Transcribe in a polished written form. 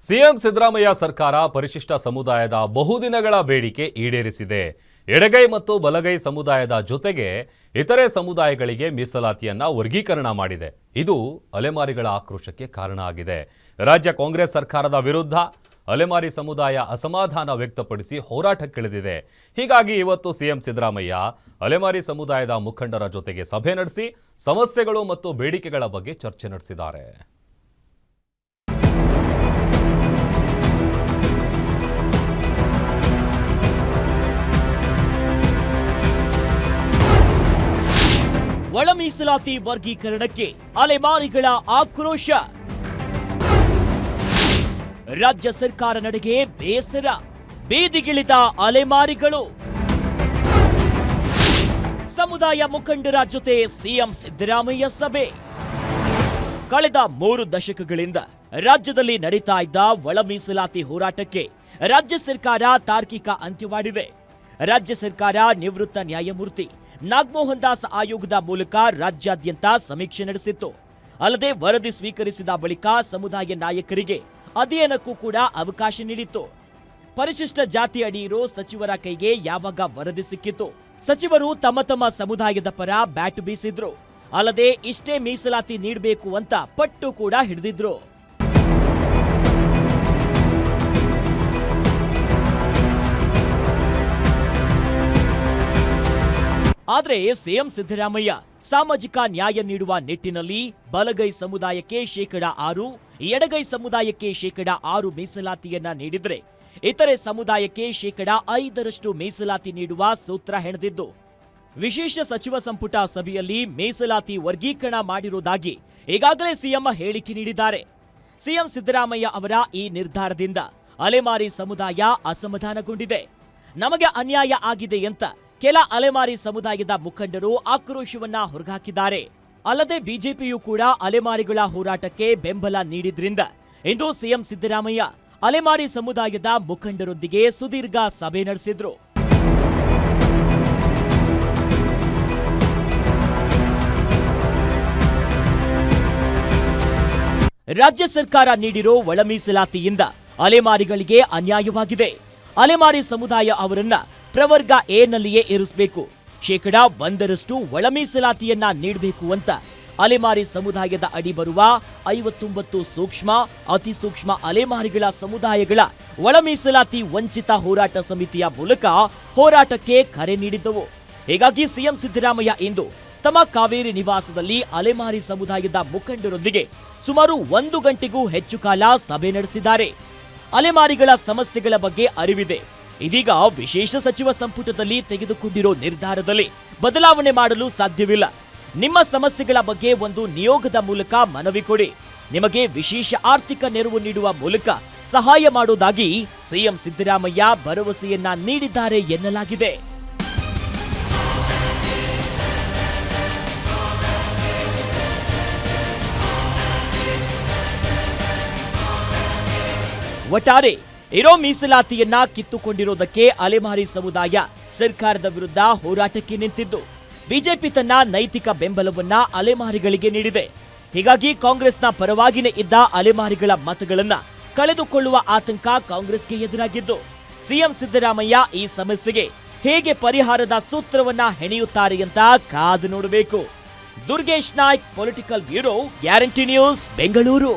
CM Siddaramaiah ಸರ್ಕಾರ ಪರಿಶಿಷ್ಟ ಸಮುದಾಯದ ಬಹುದಿನಗಳ ಬೇಡಿಕೆ ಈಡೇರಿಸಿದೆ. ಎಡಗೈ ಮತ್ತು ಬಲಗೈ ಸಮುದಾಯದ ಜೊತೆಗೆ ಇತರೆ ಸಮುದಾಯಗಳಿಗೆ ಮೀಸಲಾತಿಯನ್ನ ವರ್ಗೀಕರಣ ಮಾಡಿದೆ. ಇದು ಅಲೆಮಾರಿಗಳ ಆಕ್ರೋಶಕ್ಕೆ ಕಾರಣ ಆಗಿದೆ. ರಾಜ್ಯ ಕಾಂಗ್ರೆಸ್ ಸರ್ಕಾರದ ವಿರುದ್ಧ ಅಲೆಮಾರಿ ಸಮುದಾಯ ಅಸಮಾಧಾನ ವ್ಯಕ್ತಪಡಿಸಿ ಹೋರಾಟಕ್ಕಿಳಿದಿದೆ. ಹೀಗಾಗಿ ಇವತ್ತು ಸಿಎಂ ಸಿದ್ದರಾಮಯ್ಯ ಅಲೆಮಾರಿ ಸಮುದಾಯದ ಮುಖಂಡರ ಜೊತೆಗೆ ಸಭೆ ನಡೆಸಿ ಸಮಸ್ಯೆಗಳು ಮತ್ತು ಬೇಡಿಕೆಗಳ ಬಗ್ಗೆ ಚರ್ಚೆ ನಡೆಸಿದ್ದಾರೆ. ಒಳ ಮೀಸಲಾತಿ ವರ್ಗೀಕರಣಕ್ಕೆ ಅಲೆಮಾರಿಗಳ ಆಕ್ರೋಶ. ರಾಜ್ಯ ಸರ್ಕಾರ ನಡೆಗೆ ಬೇಸರ, ಬೀದಿಗಿಳಿದ ಅಲೆಮಾರಿಗಳು. ಸಮುದಾಯ ಮುಖಂಡರ ಜೊತೆ ಸಿಎಂ ಸಿದ್ದರಾಮಯ್ಯ ಸಭೆ. ಕಳೆದ 3 ದಶಕಗಳಿಂದ ರಾಜ್ಯದಲ್ಲಿ ನಡೀತಾ ಇದ್ದ ಒಳ ಮೀಸಲಾತಿ ಹೋರಾಟಕ್ಕೆ ರಾಜ್ಯ ಸರ್ಕಾರ ತಾರ್ಕಿಕ ಅಂತ್ಯವಾಡಿದೆ. ರಾಜ್ಯ ಸರ್ಕಾರ ನಿವೃತ್ತ ನ್ಯಾಯಮೂರ್ತಿ ನಾಗಮೋಹನ್ ದಾಸ್ ಆಯೋಗದ ಮೂಲಕ ರಾಜ್ಯಾದ್ಯಂತ ಸಮೀಕ್ಷೆ ನಡೆಸಿತ್ತು. ಅಲ್ಲದೆ ವರದಿ ಸ್ವೀಕರಿಸಿದ ಬಳಿಕ ಸಮುದಾಯ ನಾಯಕರಿಗೆ ಅಧ್ಯಯನಕ್ಕೂ ಕೂಡ ಅವಕಾಶ ನೀಡಿತ್ತು. ಪರಿಶಿಷ್ಟ ಜಾತಿ ಅಡಿ ಇರೋ ಸಚಿವರ ಕೈಗೆ ಯಾವಾಗ ವರದಿ ಸಿಕ್ಕಿತ್ತು, ಸಚಿವರು ತಮ್ಮ ತಮ್ಮ ಸಮುದಾಯದ ಪರ ಬ್ಯಾಟ್ ಬೀಸಿದ್ರು. ಅಲ್ಲದೆ ಇಷ್ಟೇ ಮೀಸಲಾತಿ ನೀಡಬೇಕು ಅಂತ ಪಟ್ಟು ಕೂಡ ಹಿಡಿದಿದ್ರು. ಆದರೆ ಸಿಎಂ ಸಿದ್ದರಾಮಯ್ಯ ಸಾಮಾಜಿಕ ನ್ಯಾಯ ನೀಡುವ ನಿಟ್ಟಿನಲ್ಲಿ ಬಲಗೈ ಸಮುದಾಯಕ್ಕೆ 6%, ಎಡಗೈ ಸಮುದಾಯಕ್ಕೆ 6% ಮೀಸಲಾತಿಯನ್ನ ನೀಡಿದ್ರೆ ಇತರೆ ಸಮುದಾಯಕ್ಕೆ 5% ಮೀಸಲಾತಿ ನೀಡುವ ಸೂತ್ರ ಹೆಣೆದಿದ್ದು ವಿಶೇಷ ಸಚಿವ ಸಂಪುಟ ಸಭೆಯಲ್ಲಿ ಮೀಸಲಾತಿ ವರ್ಗೀಕರಣ ಮಾಡಿರುವುದಾಗಿ ಈಗಾಗಲೇ ಸಿಎಂ ಹೇಳಿಕೆ ನೀಡಿದ್ದಾರೆ. ಸಿಎಂ ಸಿದ್ದರಾಮಯ್ಯ ಅವರ ಈ ನಿರ್ಧಾರದಿಂದ ಅಲೆಮಾರಿ ಸಮುದಾಯ ಅಸಮಾಧಾನಗೊಂಡಿದೆ. ನಮಗೆ ಅನ್ಯಾಯ ಆಗಿದೆ ಅಂತ ಕೆಲ ಅಲೆಮಾರಿ ಸಮುದಾಯದ ಮುಖಂಡರು ಆಕ್ರೋಶವನ್ನ ಹೊರಹಾಕಿದ್ದಾರೆ. ಅಲ್ಲದೆ ಬಿಜೆಪಿಯೂ ಕೂಡ ಅಲೆಮಾರಿಗಳ ಹೋರಾಟಕ್ಕೆ ಬೆಂಬಲ ನೀಡಿದ್ರಿಂದ ಇಂದು ಸಿಎಂ ಸಿದ್ದರಾಮಯ್ಯ ಅಲೆಮಾರಿ ಸಮುದಾಯದ ಮುಖಂಡರೊಂದಿಗೆ ಸುದೀರ್ಘ ಸಭೆ ನಡೆಸಿದ್ರು. ರಾಜ್ಯ ಸರ್ಕಾರ ನೀಡಿರೋ ಒಳ ಮೀಸಲಾತಿಯಿಂದ ಅಲೆಮಾರಿಗಳಿಗೆ ಅನ್ಯಾಯವಾಗಿದೆ. ಅಲೆಮಾರಿ ಸಮುದಾಯ ಅವರನ್ನ ಪ್ರವರ್ಗ ಎ ನಲ್ಲಿಯೇ ಇರಿಸಬೇಕು, 1% ಒಳ ಮೀಸಲಾತಿಯನ್ನ ನೀಡಬೇಕು ಅಂತ ಅಲೆಮಾರಿ ಸಮುದಾಯದ ಅಡಿ ಬರುವ 59 ಸೂಕ್ಷ್ಮ, ಅತಿ ಸೂಕ್ಷ್ಮ ಅಲೆಮಾರಿಗಳ ಸಮುದಾಯಗಳ ಒಳ ಮೀಸಲಾತಿ ವಂಚಿತ ಹೋರಾಟ ಸಮಿತಿಯ ಮೂಲಕ ಹೋರಾಟಕ್ಕೆ ಕರೆ ನೀಡಿದ್ದವು. ಹೀಗಾಗಿ ಸಿಎಂ ಸಿದ್ದರಾಮಯ್ಯ ಇಂದು ತಮ್ಮ ಕಾವೇರಿ ನಿವಾಸದಲ್ಲಿ ಅಲೆಮಾರಿ ಸಮುದಾಯದ ಮುಖಂಡರೊಂದಿಗೆ ಸುಮಾರು 1 ಗಂಟೆಗೂ ಹೆಚ್ಚು ಕಾಲ ಸಭೆ ನಡೆಸಿದ್ದಾರೆ. ಅಲೆಮಾರಿಗಳ ಸಮಸ್ಯೆಗಳ ಬಗ್ಗೆ ಅರಿವಿದೆ. ಇದೀಗ ವಿಶೇಷ ಸಚಿವ ಸಂಪುಟದಲ್ಲಿ ತೆಗೆದುಕೊಂಡಿರೋ ನಿರ್ಧಾರದಲ್ಲಿ ಬದಲಾವಣೆ ಮಾಡಲು ಸಾಧ್ಯವಿಲ್ಲ. ನಿಮ್ಮ ಸಮಸ್ಯೆಗಳ ಬಗ್ಗೆ ಒಂದು ನಿಯೋಗದ ಮೂಲಕ ಮನವಿ ಕೊಡಿ. ನಿಮಗೆ ವಿಶೇಷ ಆರ್ಥಿಕ ನೆರವು ನೀಡುವ ಮೂಲಕ ಸಹಾಯ ಮಾಡುವುದಾಗಿ ಸಿಎಂ ಸಿದ್ದರಾಮಯ್ಯ ಭರವಸೆಯನ್ನ ನೀಡಿದ್ದಾರೆ ಎನ್ನಲಾಗಿದೆ. ಒಟ್ಟಾರೆ ಇರೋ ಮೀಸಲಾತಿಯನ್ನ ಕಿತ್ತುಕೊಂಡಿರೋದಕ್ಕೆ ಅಲೆಮಾರಿ ಸಮುದಾಯ ಸರ್ಕಾರದ ವಿರುದ್ಧ ಹೋರಾಟಕ್ಕೆ ನಿಂತಿದ್ದು ಬಿಜೆಪಿ ತನ್ನ ನೈತಿಕ ಬೆಂಬಲವನ್ನ ಅಲೆಮಾರಿಗಳಿಗೆ ನೀಡಿದೆ. ಹೀಗಾಗಿ ಕಾಂಗ್ರೆಸ್ನ ಪರವಾಗಿನೇ ಇದ್ದ ಅಲೆಮಾರಿಗಳ ಮತಗಳನ್ನ ಕಳೆದುಕೊಳ್ಳುವ ಆತಂಕ ಕಾಂಗ್ರೆಸ್ಗೆ ಎದುರಾಗಿದ್ದು ಸಿಎಂ ಸಿದ್ದರಾಮಯ್ಯ ಈ ಸಮಸ್ಯೆಗೆ ಹೇಗೆ ಪರಿಹಾರದ ಸೂತ್ರವನ್ನ ಹೆಣೆಯುತ್ತಾರೆ ಅಂತ ಕಾದು ನೋಡಬೇಕು. Durgesh Naik, political bureau, guarantee news, Bengaluru.